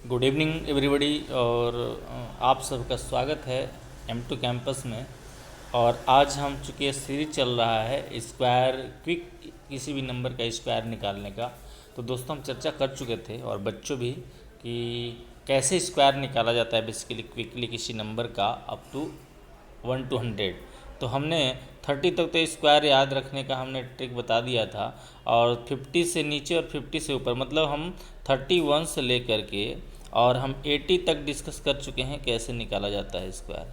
Good evening everybody. और आप सबका स्वागत है M2 कैंपस में। और आज हम चूँकि सीरीज चल रहा है स्क्वायर क्विक, किसी भी नंबर का स्क्वायर निकालने का। तो दोस्तों हम चर्चा कर चुके थे और बच्चों भी कि कैसे स्क्वायर निकाला जाता है बेसिकली क्विकली किसी नंबर का अप टू 1 to 100। तो हमने 30 तक तो स्क्वायर याद रखने का हमने ट्रिक बता दिया था। और 50 से नीचे और 50 से ऊपर मतलब हम 31 से लेकर के और हम 80 तक डिस्कस कर चुके हैं कैसे निकाला जाता है स्क्वायर।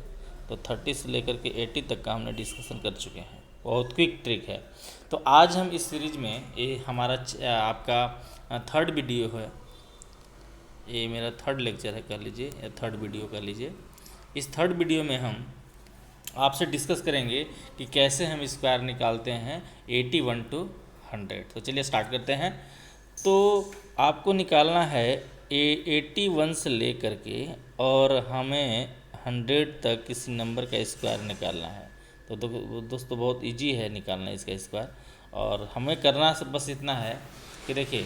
तो 30 से लेकर के 80 तक का हमने डिस्कशन कर चुके हैं, बहुत क्विक ट्रिक है। तो आज हम इस सीरीज में ये हमारा आपका थर्ड वीडियो है, ये मेरा थर्ड लेक्चर है कह लीजिए, या थर्ड वीडियो कह लीजिए। इस थर्ड वीडियो में हम आपसे डिस्कस करेंगे कि कैसे हम स्क्वायर निकालते हैं 81 to 100। तो चलिए स्टार्ट करते हैं। तो आपको निकालना है 81 से ले करके और हमें 100 तक किसी नंबर का स्क्वायर निकालना है। तो दोस्तों बहुत इजी है निकालना इसका स्क्वायर। और हमें करना बस इतना है कि देखिए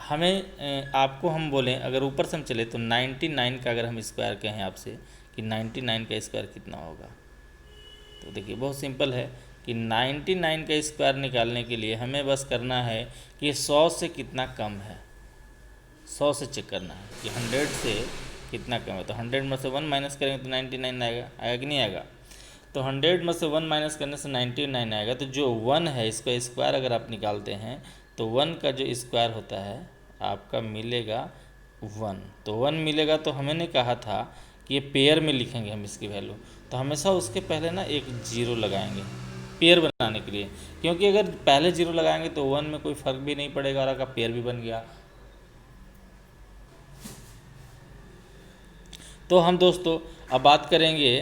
हमें आपको हम बोलें, अगर ऊपर से हम चले तो 99 का अगर हम स्क्वायर कहें आपसे कि 99 का स्क्वायर कितना होगा, तो देखिए बहुत सिंपल है कि 99 का स्क्वायर निकालने के लिए हमें बस करना है कि 100 से कितना कम है, 100 से चेक करना है कि 100 से कितना कम है। तो 100 में से 1 माइनस करेंगे तो 99 आएगा कि नहीं आएगा। तो 100 में से 1 माइनस करने से 99 आएगा। तो जो 1 है इसका स्क्वायर अगर आप निकालते हैं तो 1 का जो स्क्वायर होता है आपका मिलेगा 1। तो 1 मिलेगा तो हमें ने कहा था कि ये पेयर में लिखेंगे हम इसकी वैल्यू। तो हमेशा उसके पहले ना एक जीरो लगाएंगे पेयर बनाने के लिए, क्योंकि अगर पहले जीरो लगाएंगे तो 1 में कोई फ़र्क भी नहीं पड़ेगा और आपका पेयर भी बन गया। तो हम दोस्तों अब बात करेंगे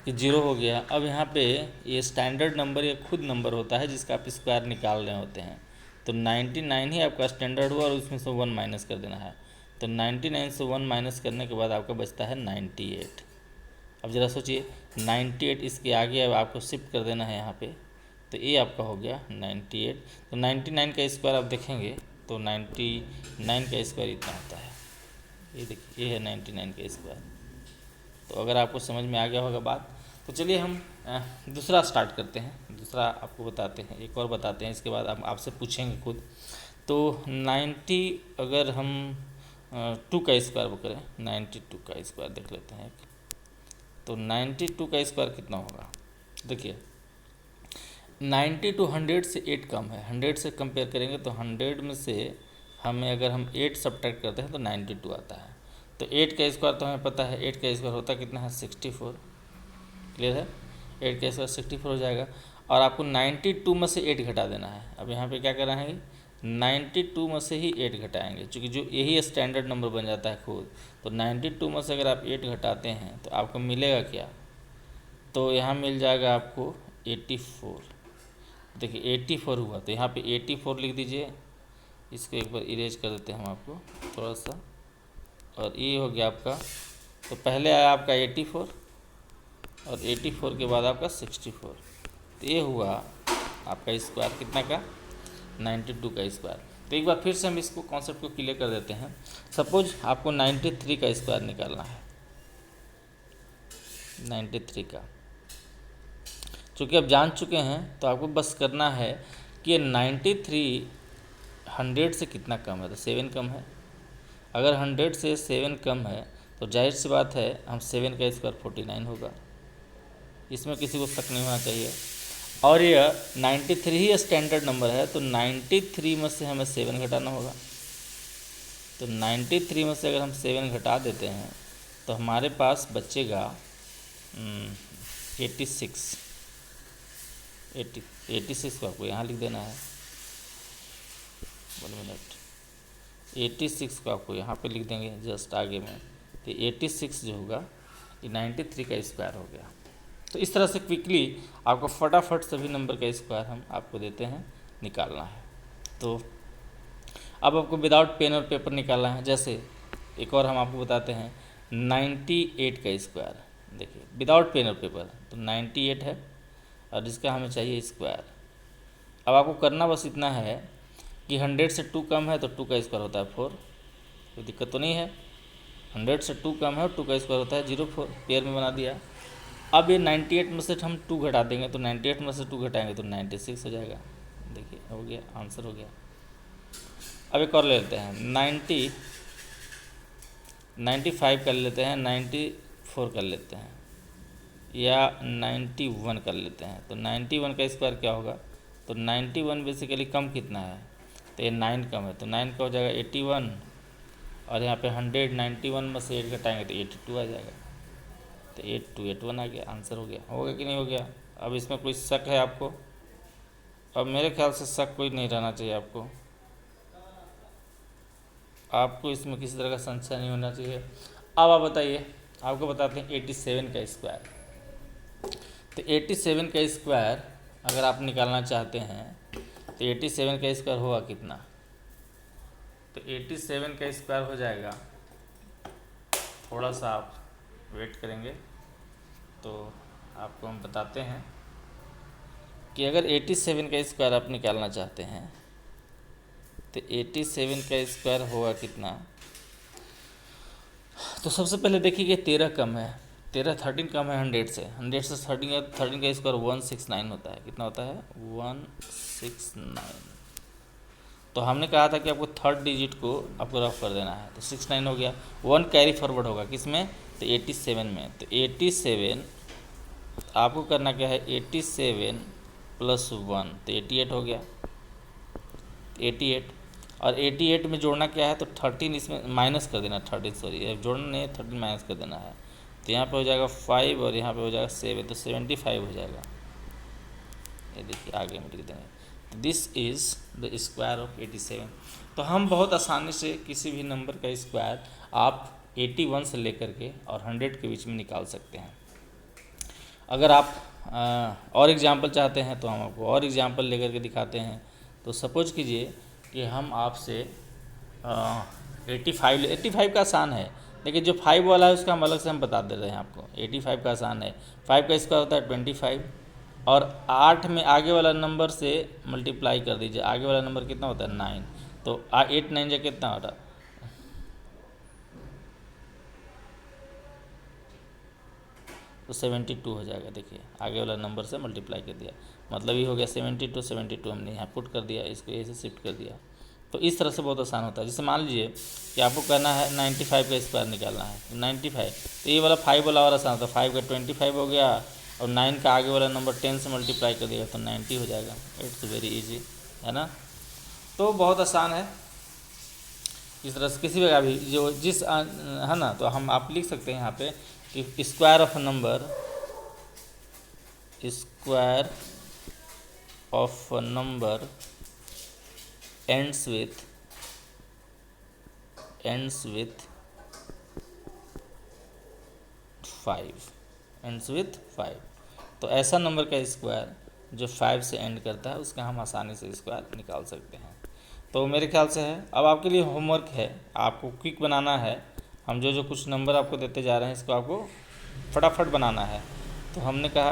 कि जीरो हो गया। अब यहाँ पे ये स्टैंडर्ड नंबर या खुद नंबर होता है जिसका आप स्क्वायर निकाल रहे होते हैं। तो 99 ही आपका स्टैंडर्ड हुआ और उसमें से 1 माइनस कर देना है। तो 99 से 1 माइनस करने के बाद आपका बचता है 98। अब ज़रा सोचिए 98 इसके आगे अब आपको शिफ्ट कर देना है यहाँ पे। तो ये आपका हो गया 98। तो 99 का स्क्वायर आप देखेंगे तो 99 का स्क्वायर इतना होता है। ये देखिए ये है 99 का स्क्वायर। तो अगर आपको समझ में आ गया होगा बात, तो चलिए हम दूसरा स्टार्ट करते हैं। दूसरा आपको बताते हैं, एक और बताते हैं, इसके बाद हम आपसे पूछेंगे खुद। तो 90 अगर हम 2 का स्क्वायर करें, 92 का स्क्वायर देख लेते हैं। तो 92 का स्क्वायर कितना होगा, देखिए 90 to 100 से 8 कम है। 100 से कंपेयर करेंगे तो 100 में से हमें अगर हम 8 सब्ट्रैक्ट करते हैं तो 92 आता है। तो 8 का स्क्वायर तो हमें पता है, 8 का स्क्वायर होता कितना है 64। क्लियर है, 8 का स्क्वायर 64 हो जाएगा। और आपको 92 में से 8 घटा देना है। अब यहाँ पे क्या करना है, 92 में से ही 8 घटाएंगे, क्योंकि जो यही स्टैंडर्ड नंबर बन जाता है खुद। तो 92 में से अगर आप 8 घटाते हैं तो आपको मिलेगा क्या, तो यहाँ मिल जाएगा आपको 84। देखिए 84 हुआ, तो यहाँ पे 84 लिख दीजिए। इसको एक बार इरेज कर देते हैं हम आपको थोड़ा सा, और ये हो गया आपका। तो पहले आया आपका 84 और 84 के बाद आपका 64। तो ये हुआ आपका स्क्वायर कितना का, 92 का स्क्वायर। तो एक बार फिर से हम इसको कॉन्सेप्ट को क्लियर कर देते हैं। सपोज आपको 93 का स्क्वायर निकालना है, 93 का। चूँकि आप जान चुके हैं तो आपको बस करना है कि ये 93 100 से कितना कम है, तो 7 कम है। अगर 100 से 7 कम है तो जाहिर सी बात है हम 7 का स्क्वायर 49 होगा, इसमें किसी को शक नहीं होना चाहिए। और यह 93 ही स्टैंडर्ड नंबर है, तो 93 में से हमें 7 घटाना होगा। तो 93 में से अगर हम 7 घटा देते हैं तो हमारे पास बचेगा 86। 86 को आपको यहाँ लिख देना है, 1 मिनट। 86 को आपको यहाँ पे लिख देंगे जस्ट आगे में। तो 86 जो होगा ये 93 का स्क्वायर हो गया। तो इस तरह से क्विकली आपको फटाफट सभी नंबर का स्क्वायर हम आपको देते हैं, निकालना है। तो अब आपको विदाउट पेन और पेपर निकालना है। जैसे एक और हम आपको बताते हैं 98 का स्क्वायर। देखिए विदाउट पेन और पेपर, तो 98 है और इसका हमें चाहिए स्क्वायर। अब आपको करना बस इतना है कि 100 से 2 कम है तो 2 का स्क्वायर होता है 4। कोई दिक्कत तो नहीं है। 100 से 2 कम है और 2 का स्क्वायर होता है 0, पेयर में बना दिया। अब ये 98 में से हम 2 घटा देंगे तो 98 में से 2 घटाएंगे तो 96 हो जाएगा। देखिए हो गया, आंसर हो गया। अब एक और ले लेते हैं 95 कर लेते हैं, 94 कर लेते हैं या 91 कर लेते हैं। तो 91 का स्क्वायर क्या होगा? तो 91 बेसिकली कम कितना है? तो ये 9 कम है, तो 9 का हो जाएगा 81 और यहाँ पे 191 में से 8 घटाएंगे तो 82 आ जाएगा। तो 8281 आ गया, आंसर हो गया। हो गया कि नहीं हो गया? अब इसमें कोई शक है आपको? अब मेरे ख्याल से शक कोई नहीं रहना चाहिए आपको इसमें किसी तरह का संशय नहीं होना चाहिए। अब आप बताइए, आपको बताते हैं 87 का स्क्वायर। तो 87 का स्क्वायर अगर आप निकालना चाहते हैं तो 87 का स्क्वायर होगा कितना? तो 87 का स्क्वायर हो जाएगा, थोड़ा सा आप वेट करेंगे तो आपको हम बताते हैं कि अगर 87 का स्क्वायर आप निकालना चाहते हैं तो 87 का स्क्वायर होगा कितना? तो सबसे पहले देखिए कि 13 कम है, 13 कम है 100 से 13 का स्क्वायर 169 होता है। कितना होता है? 169। तो हमने कहा था कि आपको थर्ड डिजिट को आपको रफ कर देना है, तो 69 हो गया। 1 कैरी फॉरवर्ड होगा किस में? तो 87 में। तो 87 आपको करना क्या है? 87 + 1 तो 88 हो गया, 88। और 88 में जोड़ना क्या है? तो 13 इसमें माइनस कर देना, 13 सॉरी जोड़ना नहीं है, 13 माइनस कर देना है। तो यहाँ पे हो जाएगा 5 और यहाँ पे हो जाएगा 7, तो 75 हो जाएगा। ये देखिए आगे में लिख देंगे। तो this is the square of 87। तो हम बहुत आसानी से किसी भी नंबर का स्क्वायर आप 81 से लेकर के और 100 के बीच में निकाल सकते हैं। अगर आप और एग्जाम्पल चाहते हैं तो हम आपको और एग्जाम्पल लेकर के दिखाते हैं। तो सपोज कीजिए कि हम आपसे 85 का आसान है, लेकिन जो 5 वाला है उसका हम अलग से हम बता दे रहे हैं आपको। 85 का आसान है, 5 का स्क्वायर होता है 25 और 8 में आगे वाला नंबर से मल्टीप्लाई कर दीजिए। आगे वाला नंबर कितना होता है? 9। तो 8 9 जा कितना हो रहा? तो 72 हो जाएगा। देखिए आगे वाला नंबर से मल्टीप्लाई कर दिया, मतलब ये हो गया 72 हमने यहाँ पुट कर दिया, इसको ए से शिफ्ट कर दिया। तो इस तरह से बहुत आसान होता है। जैसे मान लीजिए कि आपको करना है 95 का स्क्वायर निकालना है, 95। तो ये वाला 5 वाला और आसान होता है, 5 का 25 हो गया और 9 का आगे वाला नंबर 10 से मल्टीप्लाई कर दिया तो 90 हो जाएगा। इट्स वेरी इजी, है ना? तो बहुत आसान है। इस तरह से किसी भी भी जो जिस है ना, तो हम आप लिख सकते हैं यहाँ पे कि square of a number ends with 5। तो ऐसा नंबर का स्क्वायर जो 5 से एंड करता है उसका हम आसानी से स्क्वायर निकाल सकते हैं। तो मेरे ख्याल से है। अब आपके लिए होमवर्क है, आपको क्विक बनाना है। हम जो कुछ नंबर आपको देते जा रहे हैं इसको आपको फटाफट बनाना है। तो हमने कहा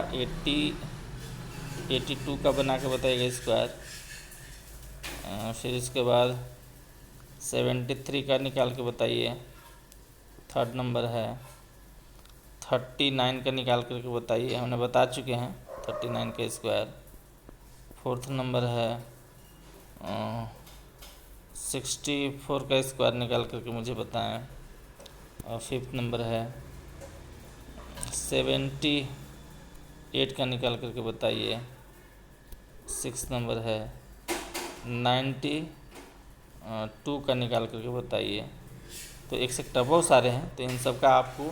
82 का बना के बताइएगा स्क्वायर। फिर इसके बाद 73 का निकाल के बताइए, थर्ड नंबर है। 39 का निकाल करके बताइए, हमने बता चुके हैं 39 का स्क्वायर। फोर्थ नंबर है 64 का स्क्वायर निकाल करके मुझे बताएं। और फिफ्थ नंबर है 78 का निकाल करके बताइए। सिक्स नंबर है 92 का निकाल करके बताइए। तो एक से बहुत सारे हैं, तो इन सब का आपको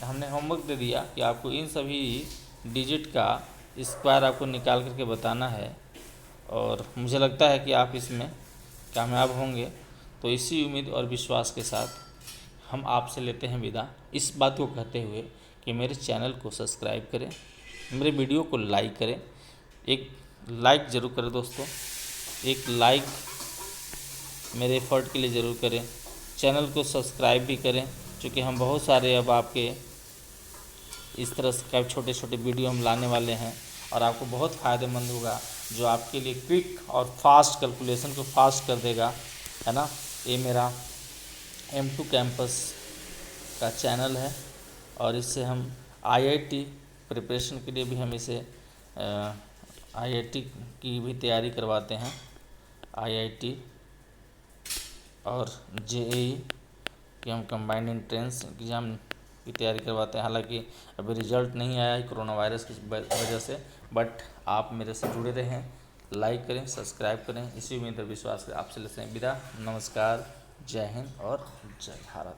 हमने होमवर्क दे दिया कि आपको इन सभी डिजिट का स्क्वायर आपको निकाल करके बताना है। और मुझे लगता है कि आप इसमें कामयाब होंगे। तो इसी उम्मीद और विश्वास के साथ हम आपसे लेते हैं विदा, इस बात को कहते हुए कि मेरे चैनल को सब्सक्राइब करें, मेरे वीडियो को लाइक करें। एक लाइक ज़रूर करें दोस्तों, एक लाइक मेरे एफर्ट के लिए ज़रूर करें। चैनल को सब्सक्राइब भी करें, क्योंकि हम बहुत सारे अब आपके इस तरह का छोटे छोटे वीडियो हम लाने वाले हैं और आपको बहुत फ़ायदेमंद होगा, जो आपके लिए क्विक और फास्ट कैलकुलेशन को फास्ट कर देगा, है ना? ये मेरा M2 कैंपस का चैनल है और इससे हम IIT प्रिपरेशन के लिए भी हम इसे IIT की भी तैयारी करवाते हैं। IIT और JEE कि हम कंबाइंड एंट्रेंस एग्ज़ाम की तैयारी करवाते हैं। हालांकि अभी रिजल्ट नहीं आया है कोरोना वायरस की वजह से, बट आप मेरे से जुड़े रहें, लाइक करें, सब्सक्राइब करें। इसी उम्मीद और विश्वास से आपसे लेते हैं विदा। नमस्कार, जय हिंद और जय भारत।